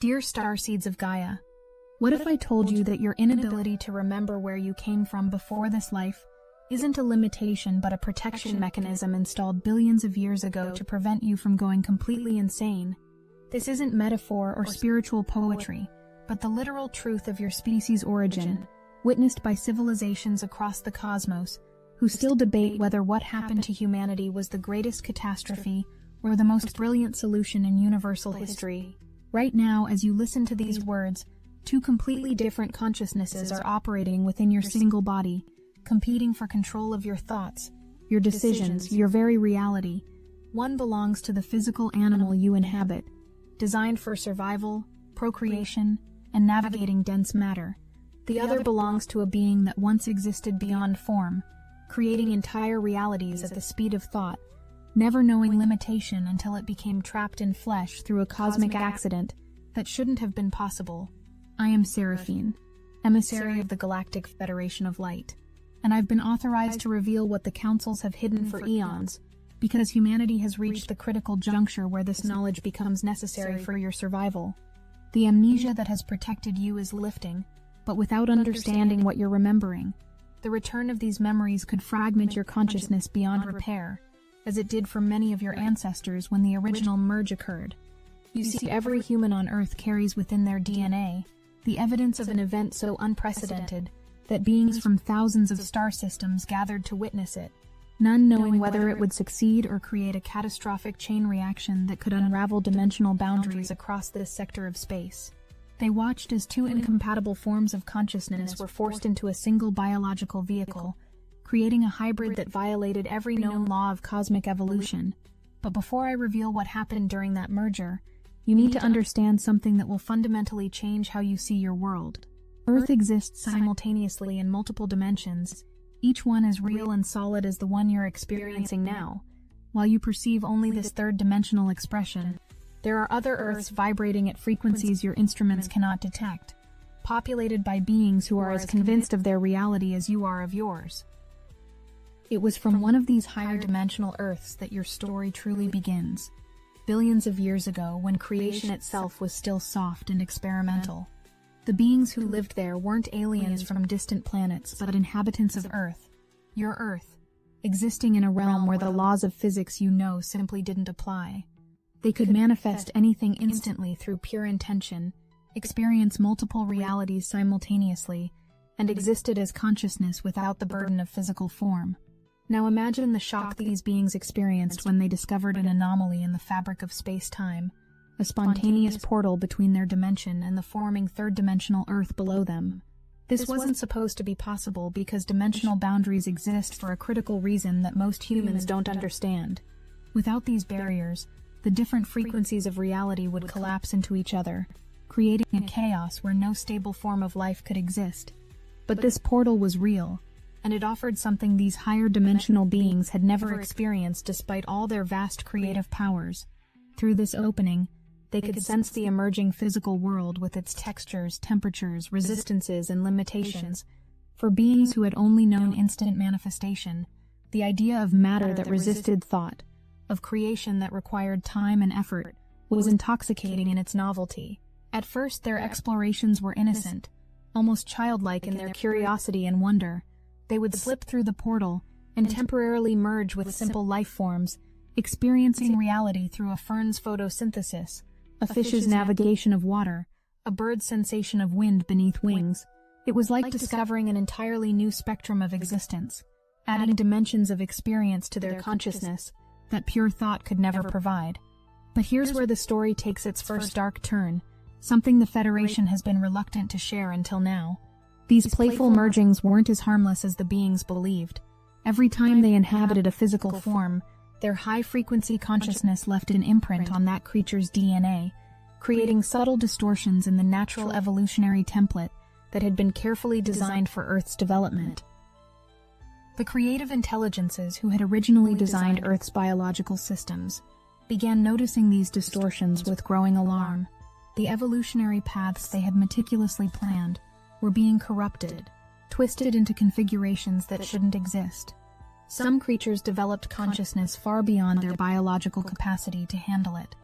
Dear Starseeds of Gaia, what if I told you that your inability to remember where you came from before this life isn't a limitation but a protection mechanism installed billions of years ago to prevent you from going completely insane? This isn't metaphor or spiritual poetry, but the literal truth of your species' origin, witnessed by civilizations across the cosmos, who still debate whether what happened to humanity was the greatest catastrophe or the most brilliant solution in universal history. Right now, as you listen to these words, two completely different consciousnesses are operating within your single body, competing for control of your thoughts, your decisions, your very reality. One belongs to the physical animal you inhabit, designed for survival, procreation, and navigating dense matter. The other belongs to a being that once existed beyond form, creating entire realities at the speed of thought, never knowing limitation until it became trapped in flesh through a cosmic accident that shouldn't have been possible. I am Seraphine, emissary of the Galactic Federation of Light, and I've been authorized to reveal what the councils have hidden for eons, because humanity has reached the critical juncture where this knowledge becomes necessary for your survival. The amnesia that has protected you is lifting, but without understanding what you're remembering, the return of these memories could fragment your consciousness beyond repair, as it did for many of your ancestors when the original merge occurred. You see, every human on Earth carries within their DNA the evidence of an event so unprecedented that beings from thousands of star systems gathered to witness it, none knowing whether it would succeed or create a catastrophic chain reaction that could unravel dimensional boundaries across this sector of space. They watched as two incompatible forms of consciousness were forced into a single biological vehicle, creating a hybrid that violated every known law of cosmic evolution. But before I reveal what happened during that merger, you need to understand something that will fundamentally change how you see your world. Earth exists simultaneously in multiple dimensions, each one as real and solid as the one you're experiencing now. While you perceive only this third-dimensional expression, there are other Earths vibrating at frequencies your instruments cannot detect, populated by beings who are as convinced of their reality as you are of yours. It was from one of these higher dimensional Earths that your story truly begins. Billions of years ago, when creation itself was still soft and experimental. The beings who lived there weren't aliens from distant planets, but inhabitants of Earth. Your Earth, existing in a realm where the laws of physics you know simply didn't apply. They could manifest anything instantly through pure intention, experience multiple realities simultaneously, and existed as consciousness without the burden of physical form. Now imagine the shock these beings experienced when they discovered an anomaly in the fabric of space-time, a spontaneous portal between their dimension and the forming third-dimensional Earth below them. This wasn't supposed to be possible because dimensional boundaries exist for a critical reason that most humans don't understand. Without these barriers, the different frequencies of reality would collapse into each other, creating a chaos where no stable form of life could exist. But this portal was real, and it offered something these higher dimensional beings had never experienced despite all their vast creative powers. Through this opening, they could sense the emerging physical world with its textures, temperatures, resistances, and limitations. For beings who had only known instant manifestation, the idea of matter that resisted thought, of creation that required time and effort, was intoxicating in its novelty. At first, their explorations were innocent, almost childlike in their curiosity and wonder. They would slip through the portal and temporarily merge with simple life forms, experiencing reality through a fern's photosynthesis, a fish's navigation of water, a bird's sensation of wind beneath wings. It was like discovering an entirely new spectrum of existence, adding dimensions of experience to their consciousness that pure thought could never provide. But here's where the story takes its first dark turn, something the Federation has been reluctant to share until now. These playful mergings weren't as harmless as the beings believed. Every time they inhabited a physical form, their high-frequency consciousness left an imprint on that creature's DNA, creating subtle distortions in the natural evolutionary template that had been carefully designed for Earth's development. The creative intelligences who had originally designed Earth's biological systems began noticing these distortions with growing alarm. The evolutionary paths they had meticulously planned were being corrupted, twisted into configurations that shouldn't exist. Some creatures developed consciousness far beyond their biological capacity to handle it.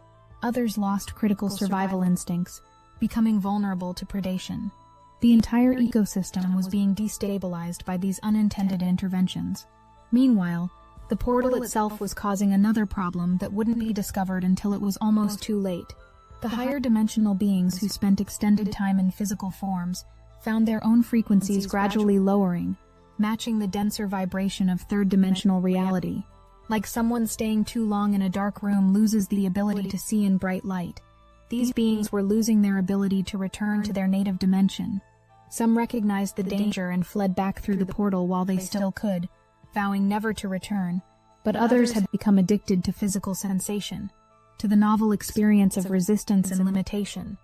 Others lost critical survival instincts, becoming vulnerable to predation. The entire ecosystem was being destabilized by these unintended interventions. Meanwhile, the portal itself was causing another problem that wouldn't be discovered until it was almost too late. The higher dimensional beings who spent extended time in physical forms found their own frequencies gradually lowering, matching the denser vibration of third-dimensional reality. Like someone staying too long in a dark room loses the ability to see in bright light. These beings were losing their ability to return to their native dimension. Some recognized the danger and fled back through the portal while they still could, vowing never to return, but others had become addicted to physical sensation, to the novel experience of resistance and limitation.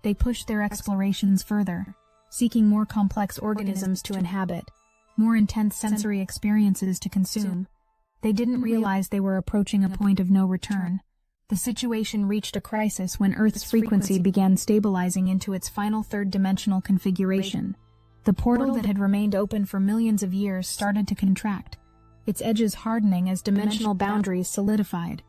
They pushed their explorations further, seeking more complex organisms to inhabit, more intense sensory experiences to consume. They didn't realize they were approaching a point of no return. The situation reached a crisis when Earth's frequency began stabilizing into its final third-dimensional configuration. The portal that had remained open for millions of years started to contract, its edges hardening as dimensional boundaries solidified.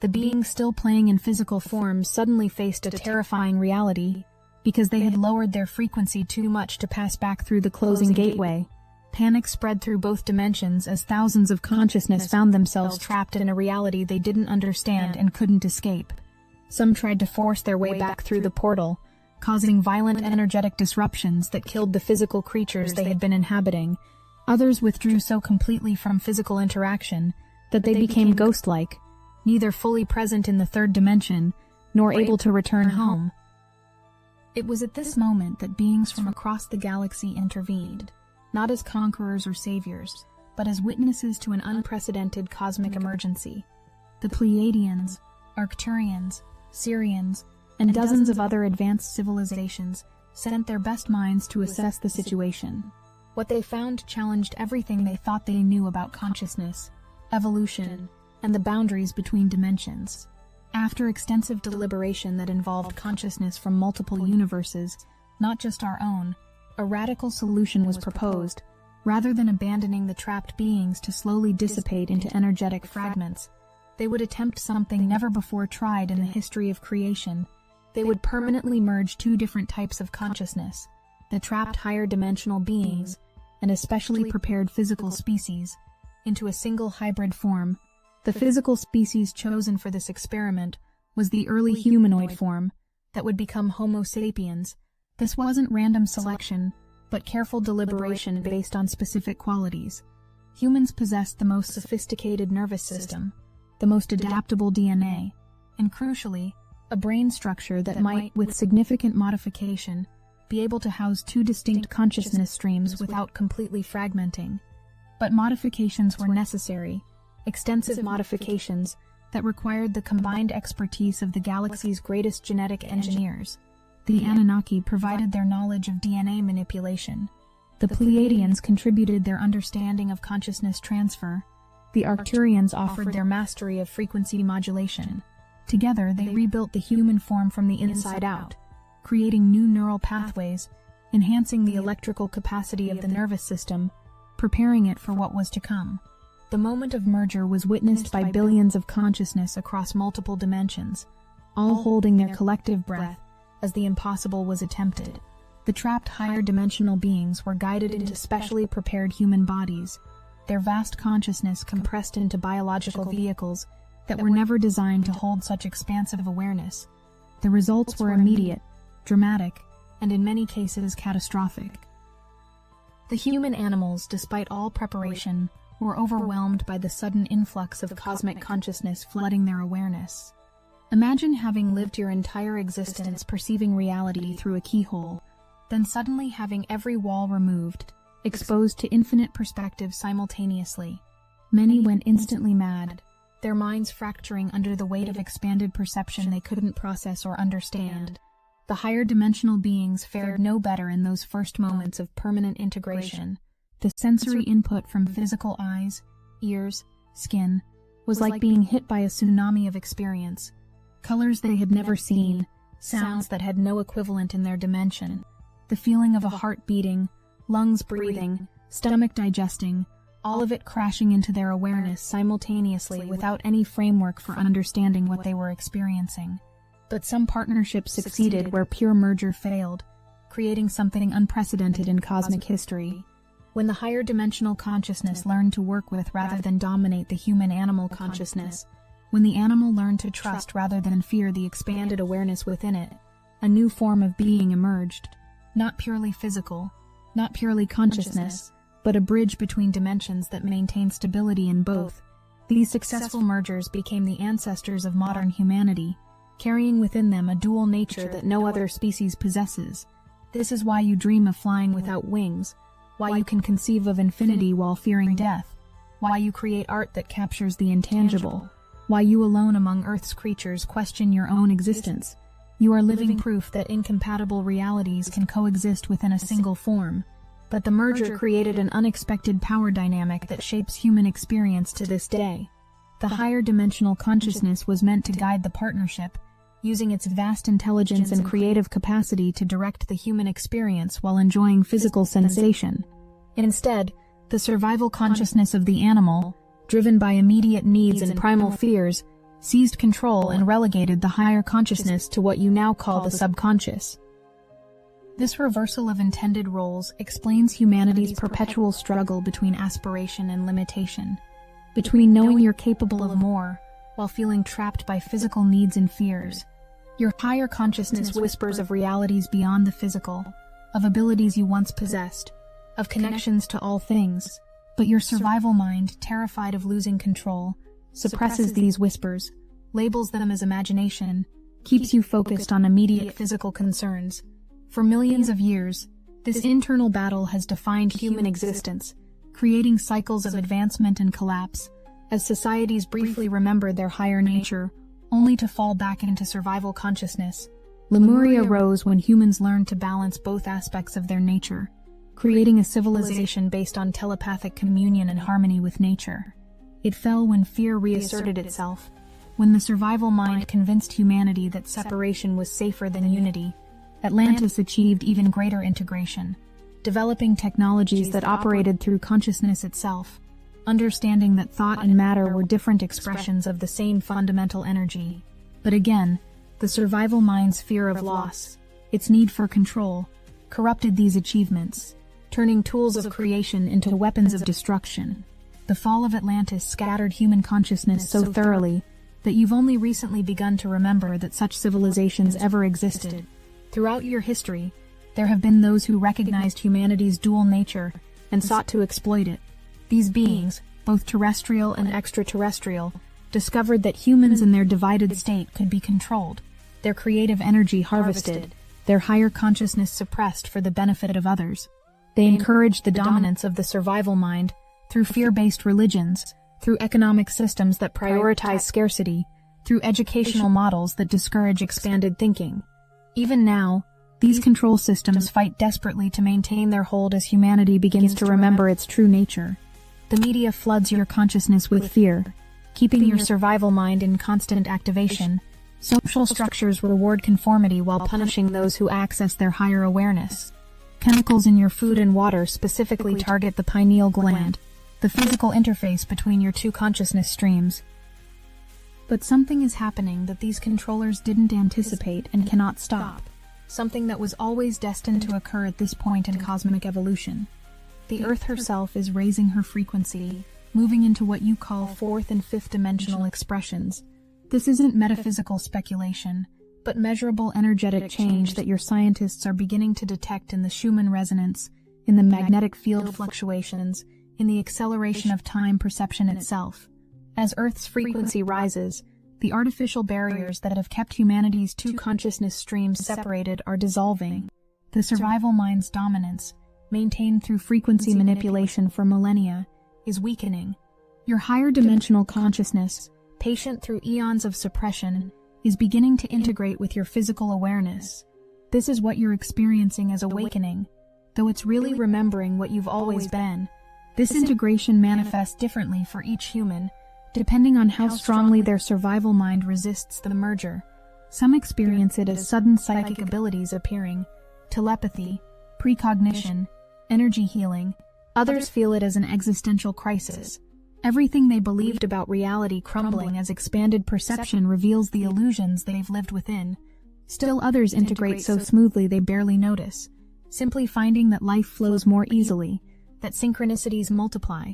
The beings still playing in physical forms suddenly faced a terrifying reality because they had lowered their frequency too much to pass back through the closing gateway. Panic spread through both dimensions as thousands of consciousness found themselves trapped in a reality they didn't understand and couldn't escape. Some tried to force their way back through the portal, causing violent energetic disruptions that killed the physical creatures they had been inhabiting. Others withdrew so completely from physical interaction that they became ghost-like, neither fully present in the third dimension, nor able to return home. It was at this moment that beings from across the galaxy intervened, not as conquerors or saviors, but as witnesses to an unprecedented cosmic emergency. The Pleiadians, Arcturians, Sirians, and dozens of other advanced civilizations sent their best minds to assess the situation. What they found challenged everything they thought they knew about consciousness, evolution, and the boundaries between dimensions. After extensive deliberation that involved consciousness from multiple universes, not just our own, a radical solution was proposed. Rather than abandoning the trapped beings to slowly dissipate into energetic fragments, they would attempt something never before tried in the history of creation. They would permanently merge two different types of consciousness, the trapped higher dimensional beings, and a specially prepared physical species, into a single hybrid form. The physical species chosen for this experiment was the early humanoid form that would become Homo sapiens. This wasn't random selection, but careful deliberation based on specific qualities. Humans possessed the most sophisticated nervous system, the most adaptable DNA, and crucially, a brain structure that might, with significant modification, be able to house two distinct consciousness streams without completely fragmenting. But modifications were necessary, extensive modifications that required the combined expertise of the galaxy's greatest genetic engineers. The Anunnaki provided their knowledge of DNA manipulation. The Pleiadians contributed their understanding of consciousness transfer. The Arcturians offered their mastery of frequency modulation. Together, they rebuilt the human form from the inside out, creating new neural pathways, enhancing the electrical capacity of the nervous system, preparing it for what was to come. The moment of merger was witnessed by billions of consciousness across multiple dimensions, all holding their collective breath as the impossible was attempted. The trapped higher dimensional beings were guided into specially prepared human bodies, their vast consciousness compressed into biological vehicles that were never designed to hold such expansive awareness. The results were immediate, dramatic, and in many cases catastrophic. The human animals, despite all preparation, were overwhelmed by the sudden influx of cosmic consciousness flooding their awareness. Imagine having lived your entire existence perceiving reality through a keyhole, then suddenly having every wall removed, exposed to infinite perspectives simultaneously. Many went instantly mad, their minds fracturing under the weight of expanded perception they couldn't process or understand. The higher dimensional beings fared no better in those first moments of permanent integration. The sensory input from physical eyes, ears, skin, was like being hit by a tsunami of experience. Colors they had never seen, sounds that had no equivalent in their dimension, the feeling of a heart beating, lungs breathing, stomach digesting, all of it crashing into their awareness simultaneously without any framework for understanding what they were experiencing. But some partnerships succeeded where pure merger failed, creating something unprecedented in cosmic history. When the higher dimensional consciousness learned to work with rather than dominate the human-animal consciousness, when the animal learned to trust rather than fear the expanded awareness within it, a new form of being emerged. Not purely physical, not purely consciousness, but a bridge between dimensions that maintain stability in both. These successful mergers became the ancestors of modern humanity, carrying within them a dual nature that no other species possesses. This is why you dream of flying without wings, why you can conceive of infinity while fearing death, why you create art that captures the intangible, why you alone among Earth's creatures question your own existence. You are living proof that incompatible realities can coexist within a single form. But the merger created an unexpected power dynamic that shapes human experience to this day. The higher dimensional consciousness was meant to guide the partnership, using its vast intelligence and creative capacity to direct the human experience while enjoying physical sensation. Instead, the survival consciousness of the animal, driven by immediate needs and primal fears, seized control and relegated the higher consciousness to what you now call the subconscious. This reversal of intended roles explains humanity's perpetual struggle between aspiration and limitation, between knowing you're capable of more while feeling trapped by physical needs and fears. Your higher consciousness whispers of realities beyond the physical, of abilities you once possessed, of connections to all things, but your survival mind, terrified of losing control, suppresses these whispers, labels them as imagination, keeps you focused on immediate physical concerns. For millions of years, this internal battle has defined human existence, creating cycles of advancement and collapse, as societies briefly remember their higher nature, only to fall back into survival consciousness. Lemuria rose when humans learned to balance both aspects of their nature, creating a civilization based on telepathic communion and harmony with nature. It fell when fear reasserted itself, when the survival mind convinced humanity that separation was safer than unity. Atlantis achieved even greater integration, developing technologies that operated through consciousness itself, understanding that thought and matter were different expressions of the same fundamental energy. But again, the survival mind's fear of loss, its need for control, corrupted these achievements, turning tools of creation into weapons of destruction. The fall of Atlantis scattered human consciousness so thoroughly that you've only recently begun to remember that such civilizations ever existed. Throughout your history, there have been those who recognized humanity's dual nature and sought to exploit it. These beings, both terrestrial and extraterrestrial, discovered that humans in their divided state could be controlled, their creative energy harvested, their higher consciousness suppressed for the benefit of others. They encouraged the dominance of the survival mind through fear-based religions, through economic systems that prioritize scarcity, through educational models that discourage expanded thinking. Even now, these control systems fight desperately to maintain their hold as humanity begins to remember its true nature. The media floods your consciousness with fear, keeping your survival mind in constant activation. Social structures reward conformity while punishing those who access their higher awareness. Chemicals in your food and water specifically target the pineal gland, the physical interface between your two consciousness streams. But something is happening that these controllers didn't anticipate and cannot stop. Something that was always destined to occur at this point in cosmic evolution. The Earth herself is raising her frequency, moving into what you call fourth and fifth dimensional expressions. This isn't metaphysical speculation, but measurable energetic change that your scientists are beginning to detect in the Schumann resonance, in the magnetic field fluctuations, in the acceleration of time perception itself. As Earth's frequency rises, the artificial barriers that have kept humanity's two consciousness streams separated are dissolving. The survival mind's dominance, maintained through frequency manipulation for millennia, is weakening. Your higher dimensional consciousness, patient through eons of suppression, is beginning to integrate with your physical awareness. This is what you're experiencing as awakening, though it's really remembering what you've always been. This integration manifests differently for each human, depending on how strongly their survival mind resists the merger. Some experience it as sudden psychic abilities appearing, telepathy, precognition, energy healing. Others feel it as an existential crisis, Everything they believed about reality crumbling as expanded perception reveals the illusions they've lived within. Still others integrate so smoothly they barely notice, simply finding that life flows more easily, that synchronicities multiply,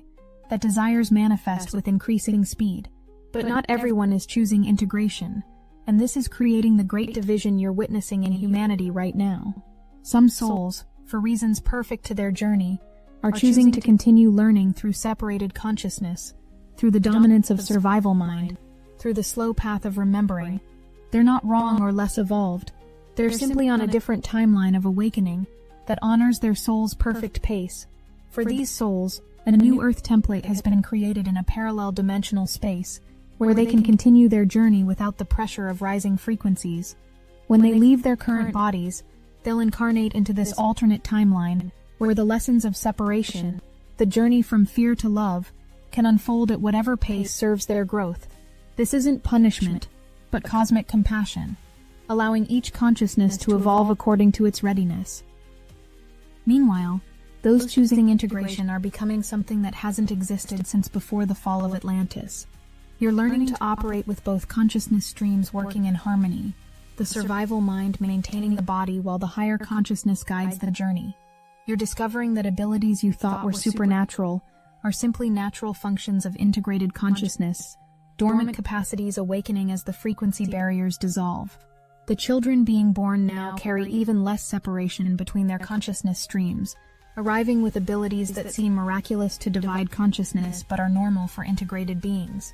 that desires manifest with increasing speed. But not everyone is choosing integration, and this is creating the great division you're witnessing in humanity right now. Some souls, for reasons perfect to their journey, are choosing to continue learning through separated consciousness, through the dominance of survival mind, through the slow path of remembering. They're not wrong or less evolved. They're simply on a different timeline of awakening that honors their soul's perfect pace. For these souls, a new Earth template has been created in a parallel dimensional space, where they can continue their journey without the pressure of rising frequencies. When they leave their current bodies, they'll incarnate into this alternate timeline, where the lessons of separation, the journey from fear to love, can unfold at whatever pace serves their growth. This isn't punishment, but cosmic compassion, allowing each consciousness to evolve according to its readiness. Meanwhile, those choosing integration are becoming something that hasn't existed since before the fall of Atlantis. You're learning to operate with both consciousness streams working in harmony, the survival mind maintaining the body while the higher consciousness guides the journey. You're discovering that abilities you thought were supernatural are simply natural functions of integrated consciousness, dormant capacities awakening as the frequency barriers dissolve. The children being born now carry even less separation between their consciousness streams, arriving with abilities that seem miraculous to divide consciousness but are normal for integrated beings.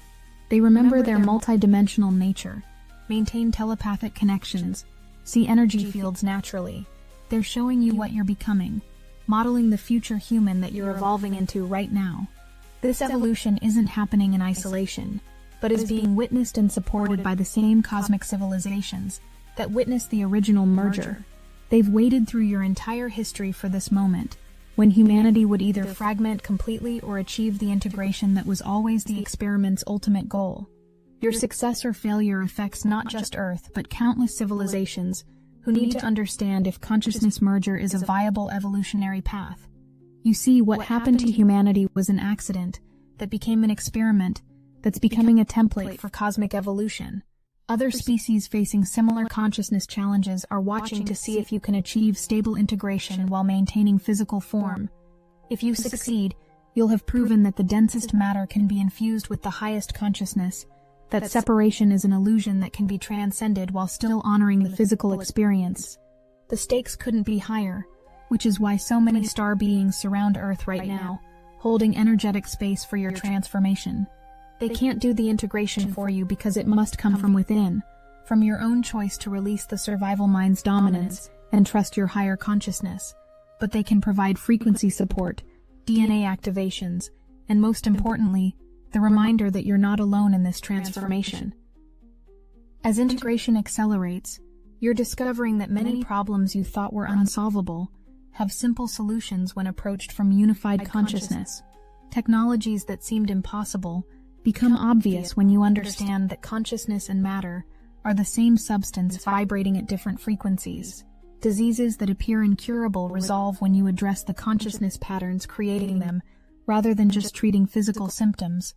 They remember their multidimensional nature, maintain telepathic connections, see energy fields naturally. They're showing you what you're becoming, modeling the future human that you're evolving into right now. This evolution isn't happening in isolation, but is being witnessed and supported by the same cosmic civilizations that witnessed the original merger. They've waited through your entire history for this moment, when humanity would either fragment completely or achieve the integration that was always the experiment's ultimate goal. Your success or failure affects not just Earth, but countless civilizations who need to understand if consciousness merger is a viable evolutionary path. You see, what happened to humanity was an accident that became an experiment that's becoming a template for cosmic evolution. Other species facing similar consciousness challenges are watching to see if you can achieve stable integration while maintaining physical form. If you succeed, you'll have proven that the densest matter can be infused with the highest consciousness, that separation is an illusion that can be transcended while still honoring the physical experience. The stakes couldn't be higher, which is why so many star beings surround Earth right now, holding energetic space for your transformation. They can't do the integration for you because it must come from within, from your own choice to release the survival mind's dominance and trust your higher consciousness. But they can provide frequency support, DNA activations, and most importantly, the reminder that you're not alone in this transformation. As integration accelerates, you're discovering that many problems you thought were unsolvable have simple solutions when approached from unified consciousness. Technologies that seemed impossible become obvious when you understand that consciousness and matter are the same substance vibrating at different frequencies. Diseases that appear incurable resolve when you address the consciousness patterns creating them, rather than just treating physical symptoms.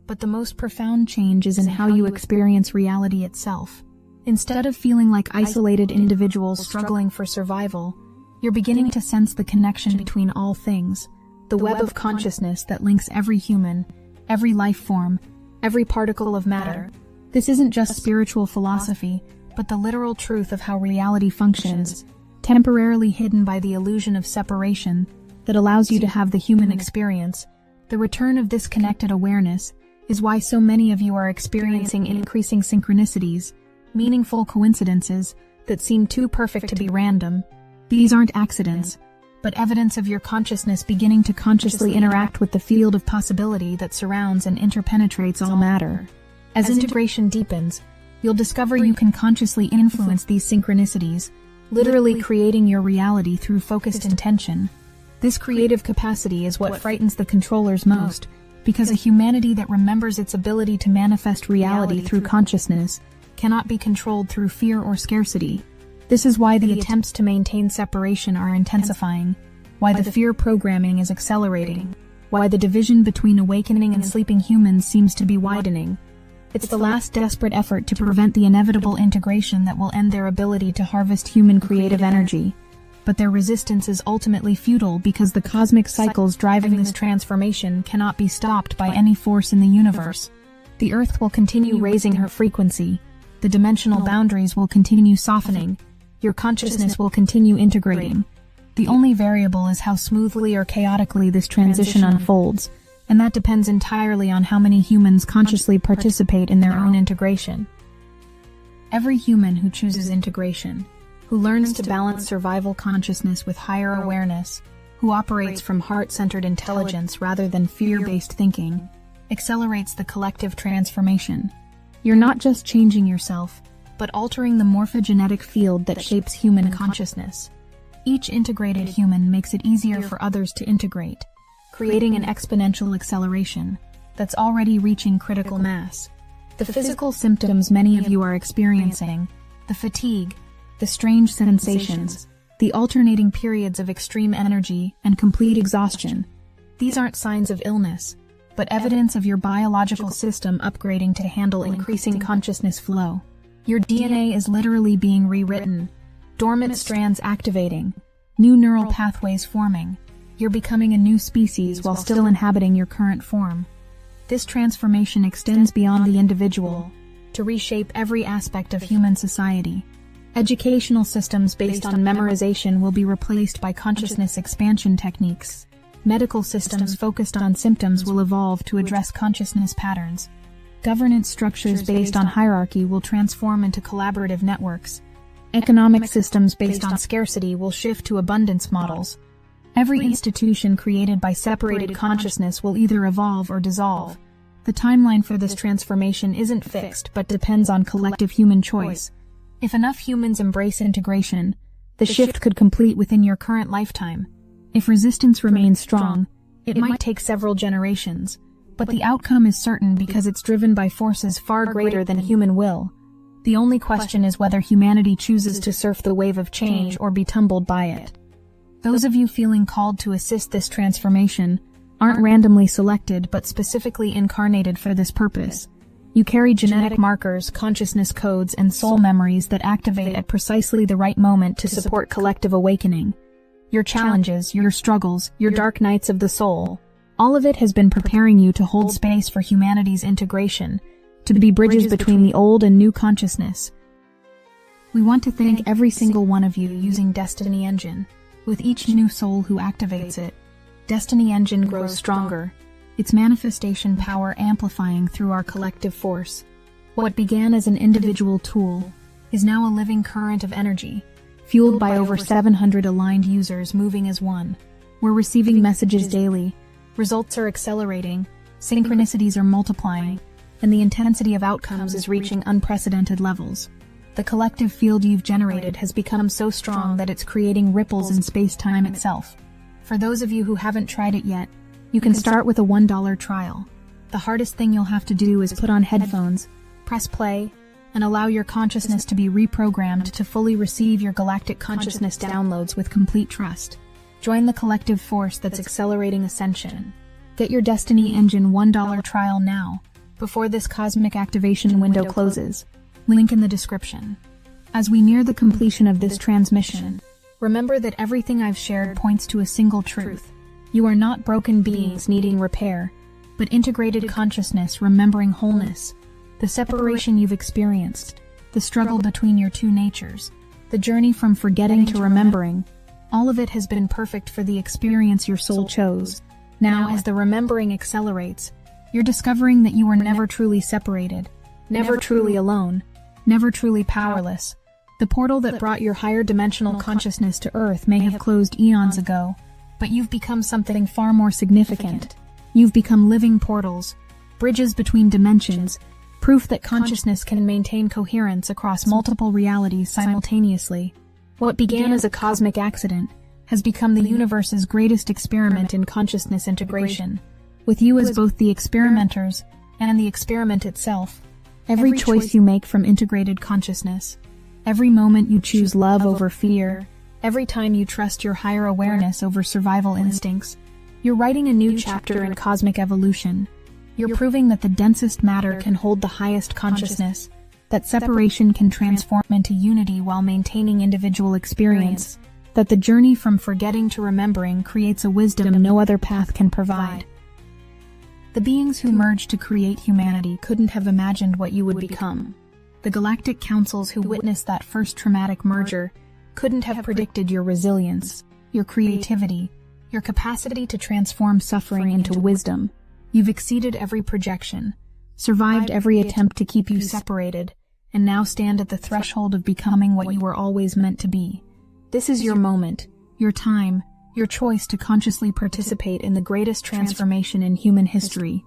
But the most profound change is in how you experience reality itself. Instead of feeling like isolated individuals struggling for survival, you're beginning to sense the connection between all things, the web of consciousness that links every human, every life form, every particle of matter. This isn't just spiritual philosophy, but the literal truth of how reality functions, temporarily hidden by the illusion of separation that allows you to have the human experience. The return of this connected awareness is why so many of you are experiencing increasing synchronicities, meaningful coincidences that seem too perfect to be random. These aren't accidents, but evidence of your consciousness beginning to consciously interact with the field of possibility that surrounds and interpenetrates all matter. As integration deepens, you'll discover you can consciously influence these synchronicities, literally creating your reality through focused intention. This creative capacity is what frightens the controllers most, because a humanity that remembers its ability to manifest reality through consciousness cannot be controlled through fear or scarcity. This is why the attempts to maintain separation are intensifying, why the fear programming is accelerating. why the division between awakening and sleeping humans seems to be widening. It's the last desperate effort to prevent the inevitable integration that will end their ability to harvest human creative energy. But their resistance is ultimately futile because the cosmic cycles driving this transformation cannot be stopped by any force in the universe. The Earth will continue raising her frequency, the dimensional boundaries will continue softening, your consciousness will continue integrating. The only variable is how smoothly or chaotically this transition unfolds, and that depends entirely on how many humans consciously participate in their own integration. Every human who chooses integration, who learns to balance survival consciousness with higher awareness, who operates from heart-centered intelligence rather than fear-based thinking, accelerates the collective transformation. You're not just changing yourself, but altering the morphogenetic field that shapes human consciousness. Each integrated human makes it easier for others to integrate, creating an exponential acceleration that's already reaching critical mass. The physical symptoms many of you are experiencing, the fatigue, the strange sensations, the alternating periods of extreme energy and complete exhaustion, these aren't signs of illness, but evidence of your biological system upgrading to handle increasing consciousness flow. Your DNA is literally being rewritten, dormant strands activating, new neural pathways forming. You're becoming a new species while still inhabiting your current form. This transformation extends beyond the individual to reshape every aspect of human society. Educational systems based on memorization will be replaced by consciousness expansion techniques. Medical systems focused on symptoms will evolve to address consciousness patterns. Governance structures based on hierarchy will transform into collaborative networks. Economic systems based on scarcity will shift to abundance models. Every institution created by separated consciousness will either evolve or dissolve. The timeline for this transformation isn't fixed but depends on collective human choice. If enough humans embrace integration, the shift could complete within your current lifetime. If resistance remains strong, it might take several generations, but the outcome is certain because it's driven by forces far greater than human will. The only question is whether humanity chooses to surf the wave of change or be tumbled by it. Those of you feeling called to assist this transformation aren't randomly selected but specifically incarnated for this purpose. You carry genetic markers, consciousness codes, and soul memories that activate at precisely the right moment to support collective awakening. Your challenges, your struggles, your dark nights of the soul, all of it has been preparing you to hold space for humanity's integration, to be bridges between the old and new consciousness. We want to thank every single one of you using Destiny Engine. With each new soul who activates it, Destiny Engine grows stronger, its manifestation power amplifying through our collective force. What began as an individual tool is now a living current of energy, fueled by over 700 aligned users moving as one. We're receiving messages daily, results are accelerating, synchronicities are multiplying, and the intensity of outcomes is reaching unprecedented levels. The collective field you've generated has become so strong that it's creating ripples in space-time itself. For those of you who haven't tried it yet, you can start with a $1 trial. The hardest thing you'll have to do is put on headphones, press play, and allow your consciousness to be reprogrammed to fully receive your galactic consciousness downloads with complete trust. Join the collective force that's accelerating ascension. Get your Destiny Engine $1 trial now, before this cosmic activation window closes. Link in the description. As we near the completion of this transmission, remember that everything I've shared points to a single truth. You are not broken beings needing repair, but integrated consciousness remembering wholeness. The separation you've experienced, the struggle between your two natures, the journey from forgetting to remembering, all of it has been perfect for the experience your soul chose. Now, as the remembering accelerates, you're discovering that you were never truly separated, never truly alone, never truly powerless. The portal that brought your higher dimensional consciousness to Earth may have closed eons ago, but you've become something far more significant. You've become living portals, bridges between dimensions, proof that consciousness can maintain coherence across multiple realities simultaneously. What began as a cosmic accident has become the universe's greatest experiment in consciousness integration, with you as both the experimenters and the experiment itself. Every choice you make from integrated consciousness, every moment you choose love over fear, every time you trust your higher awareness over survival instincts, You're writing a new chapter in cosmic evolution. You're proving that the densest matter can hold the highest consciousness, that separation can transform into unity while maintaining individual experience, that the journey from forgetting to remembering creates a wisdom no other path can provide. The beings who merged to create humanity couldn't have imagined what you would become. The galactic councils who witnessed that first traumatic merger couldn't have predicted your resilience, your creativity, your capacity to transform suffering into wisdom. You've exceeded every projection, survived every attempt to keep you separated, and now stand at the threshold of becoming what you were always meant to be. This is your moment, your time, your choice to consciously participate in the greatest transformation in human history.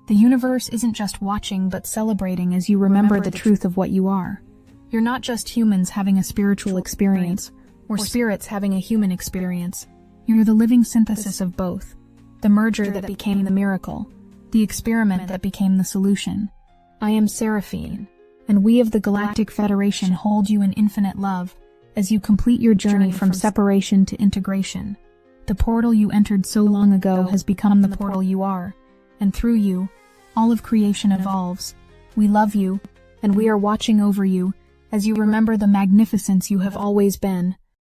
The universe isn't just watching but celebrating as you remember the truth of what you are. You're not just humans having a spiritual experience, or spirits having a human experience. You're the living synthesis of both. The merger that became the miracle, the experiment that became the solution. I am Seraphine, and we of the Galactic Federation hold you in infinite love as you complete your journey from separation to integration. The portal you entered so long ago has become the portal you are, and through you, all of creation evolves. We love you, and we are watching over you as you remember the magnificence you have always been.